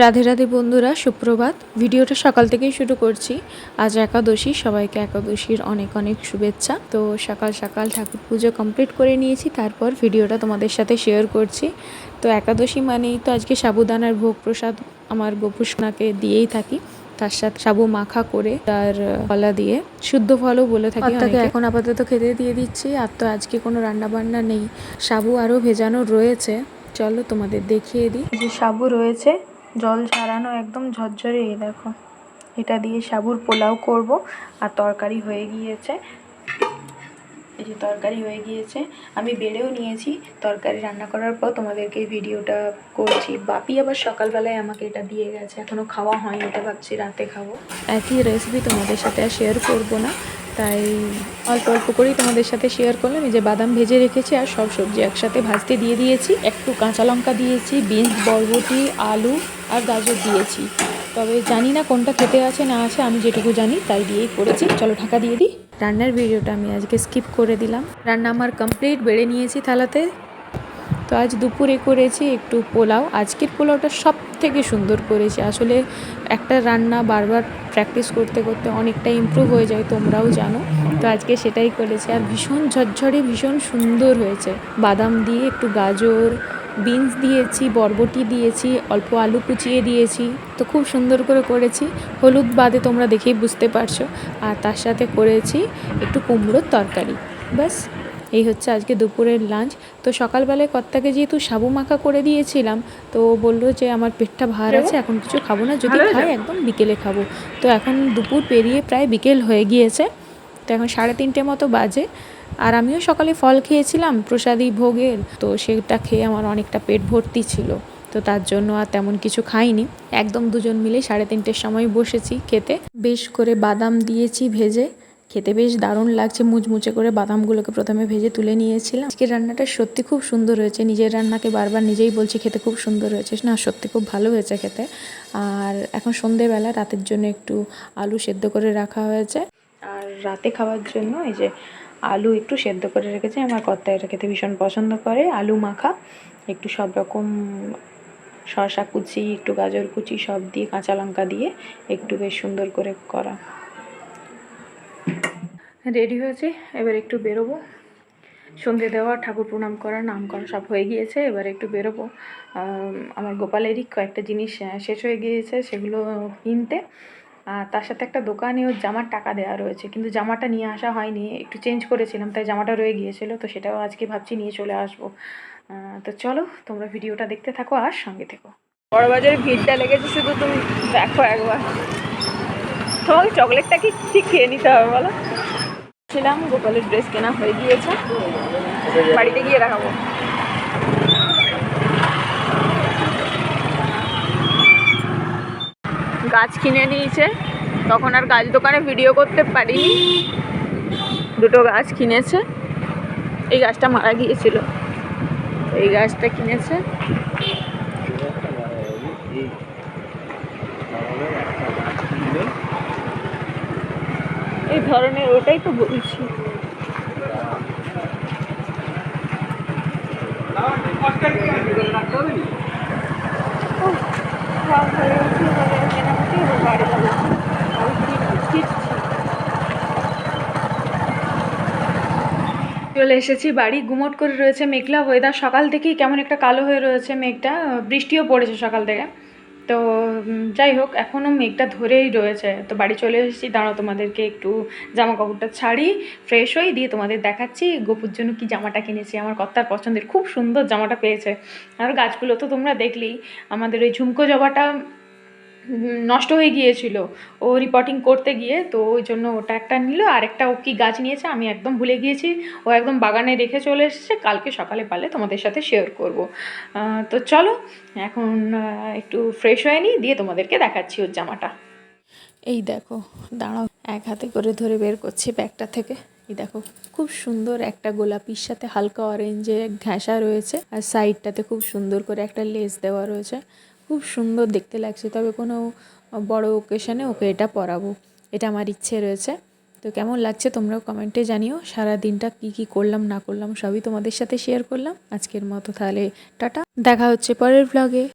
রাধে রাধে বন্ধুরা, সুপ্রভাত। ভিডিওটা সকাল থেকেই শুরু করছি। আজ একাদশী, সবাইকে একাদশীর অনেক অনেক শুভেচ্ছা। তো সকাল সকাল ঠাকুর পুজো কমপ্লিট করে নিয়েছি, তারপর ভিডিওটা তোমাদের সাথে শেয়ার করছি। তো একাদশী মানেই তো আজকে সাবুদানার ভোগ প্রসাদ আমার গোপুসোনাকে দিয়েই থাকি, তার সাথে সাবু মাখা করে তার কলা দিয়ে, শুদ্ধ ফলও বলে থাকি। তাকে এখন আপাতত খেতে দিয়ে দিচ্ছি। আর তো আজকে কোনো রান্না বান্না নেই, সাবু আরও ভেজানো রয়েছে। চলো তোমাদের দেখিয়ে দিই। যে সাবু রয়েছে জল ঝরানো, একদম ঝরঝরে, এই দেখো। এটা দিয়ে সাবুর পোলাও করব। আর তরকারি হয়ে গিয়েছে, এই যে তরকারি হয়ে গিয়েছে। আমি বেড়েও নিয়েছি, তরকারি রান্না করার পর তোমাদেরকে এই ভিডিওটা করছি। বাপি আবার সকালবেলায় আমাকে এটা দিয়ে গেছে, এখনও খাওয়া হয়নি, এটা ভাবছি রাতে খাবো। একই রেসিপি তোমাদের সাথে আর শেয়ার করবো না, তাই অল্প অল্প করেই তোমাদের সাথে শেয়ার করলাম। এই যে বাদাম ভেজে রেখেছি আর সব সবজি একসাথে ভাজতে দিয়ে দিয়েছি। একটু কাঁচা লঙ্কা দিয়েছি, বিনস, বরবটি, আলু আর গাজর দিয়েছি। তবে জানি না কোনটা খেতে আছে না আছে, আমি যেটুকু জানি তাই দিয়েই করেছি। চলো ঢাকা দিয়ে দিই। রান্নার ভিডিওটা আমি আজকে স্কিপ করে দিলাম। রান্না আমার কমপ্লিট, বেড়ে নিয়েছি থালাতে। তো আজ দুপুরে করেছি একটু পোলাও। আজকের পোলাওটা সব থেকে সুন্দর করেছি। আসলে একটা রান্না বারবার প্র্যাকটিস করতে করতে অনেকটা ইমপ্রুভ হয়ে যায়, তোমরাও জানো। তো আজকে সেটাই করেছি, আর ভীষণ ঝরঝরে, ভীষণ সুন্দর হয়েছে। বাদাম দিয়ে, একটু গাজর, বিনস দিয়েছি, বরবটি দিয়েছি, অল্প আলু কুচিয়ে দিয়েছি। তো খুব সুন্দর করে করেছি। হলুদ বাদে তোমরা দেখেই বুঝতে পারছো। আর তার সাথে করেছি একটু কুমড়োর তরকারি। ব্যাস, এই হচ্ছে আজকে দুপুরের লাঞ্চ। তো সকালবেলায় কর্তাকে যেহেতু সাবু মাখা করে দিয়েছিলাম, তো বললো যে আমার পেটটা ভার আছে, এখন কিছু খাবো না, যদি খাই একদম বিকেলে খাবো। তো এখন দুপুর পেরিয়ে প্রায় বিকেল হয়ে গিয়েছে। তো এখন 3:30 মতো বাজে। আর আমিও সকালে ফল খেয়েছিলাম প্রসাদী ভোগের, তো সেটা খেয়ে আমার অনেকটা পেট ভর্তি ছিল। তো তার জন্য আর তেমন কিছু খাইনি। একদম দুজন মিলে 3:30-র সময় বসেছি খেতে। বেশ করে বাদাম দিয়েছি ভেজে, খেতে বেশ দারুণ লাগছে। মুচমুচে করে বাদামগুলোকে প্রথমে ভেজে তুলে নিয়েছিলাম। আজকের রান্নাটা সত্যি খুব সুন্দর হয়েছে। নিজের রান্নাকে বারবার নিজেই বলছি খেতে খুব সুন্দর হয়েছে, না সত্যি খুব ভালো হয়েছে খেতে। আর এখন সন্ধেবেলা, রাতের জন্য একটু আলু সেদ্ধ করে রাখা হয়েছে। আর রাতে খাওয়ার জন্য এই যে আলু একটু সেদ্ধ করে রেখেছি। আমার কর্তা এটা খেতে ভীষণ পছন্দ করে। আলু মাখা, একটু সব রকম শসা কুচি, একটু গাজর কুচি সব দিয়ে, কাঁচা লঙ্কা দিয়ে একটু বেশ সুন্দর করে করা। রেডি হয়েছে, এবার একটু বেরোবো। সন্ধে দেওয়া, ঠাকুর প্রণাম করা, নাম করা সব হয়ে গিয়েছে। এবার একটু বেরোবো। আমার গোপালেরই কয়েকটা জিনিস শেষ হয়ে গিয়েছে, সেগুলো কিনতে। আর তার সাথে একটা দোকানে ওর জামার টাকা দেওয়া রয়েছে, কিন্তু জামাটা নিয়ে আসা হয়নি, একটু চেঞ্জ করেছিলাম তাই জামাটা রয়ে গিয়েছিলো। তো সেটাও আজকে ভাবছি নিয়ে চলে আসবো। তো চলো তোমরা ভিডিওটা দেখতে থাকো আর সঙ্গে থেকো। বড়বাজারে ভিড়টা লেগেছে, শুধু তুমি দেখো একবার। তোমাকে চকলেটটা কি ঠিক খেয়ে নিতে হবে বলো? ছিলাম, গোপালের ড্রেস কেনা হয়ে গিয়েছে, বাড়িতে গিয়ে দেখাবো। গাছ কিনে নিয়েছে, তখন আর গাছ দোকানে ভিডিও করতে পারিনি। দুটো গাছ কিনেছে। এই গাছটা মারা গিয়েছিল, এই গাছটা কিনেছে। এই ধরনের, ওটাই তো বলছি। চলে এসেছি বাড়ি। গুমট করে রয়েছে, মেঘলা ওয়েদার, সকাল থেকেই কেমন একটা কালো হয়ে রয়েছে মেঘটা। বৃষ্টিও পড়েছে সকাল থেকে। তো যাই হোক, এখনও মেঘটা ধরেই রয়েছে। তো বাড়ি চলে এসেছি, দাঁড়াও তোমাদেরকে একটু জামা কাপড়টা ছাড়ি, ফ্রেশ হই, দিয়ে তোমাদের দেখাচ্ছি গোপুর জন্য কি জামাটা কিনেছি। আমার কর্তার পছন্দের খুব সুন্দর জামাটা পেয়েছে। আর গাছগুলো তো তোমরা দেখলেই, আমাদের ওই ঝুমকো জবাটা নষ্ট হয়ে গিয়েছিল ও রিপোর্টিং করতে গিয়ে, তো ওই জন্য ওটা একটা নিল। আর একটা ও কি গাছ নিয়েছে আমি একদম ভুলে গিয়েছি, ও একদম বাগানে রেখে চলে এসেছে। কালকে সকালে পারলে তোমাদের সাথে শেয়ার করব। তো চলো এখন একটু ফ্রেশ হয়ে নিই, দিয়ে তোমাদেরকে দেখাচ্ছি ওর জামাটা। এই দেখো, দাঁড়াও, এক হাতে করে ধরে বের করছি ব্যাগটা থেকে। এই দেখো, খুব সুন্দর একটা গোলাপির সাথে হালকা অরেঞ্জে ঘেঁষা রয়েছে, আর সাইডটাতে খুব সুন্দর করে একটা লেস দেওয়া রয়েছে। খুব সুন্দর দেখতে লাগছে। তবে কোনো বড় ওকেশনে ওকে এটা পরাবো, এটা আমার ইচ্ছে রয়েছে। তো কেমন লাগছে তোমরাও কমেন্টে জানিও। সারা দিনটা কি কি করলাম না করলাম সবই তোমাদের সাথে শেয়ার করলাম আজকের মতো। তাহলে টাটা, দেখা হচ্ছে পরের ব্লগে।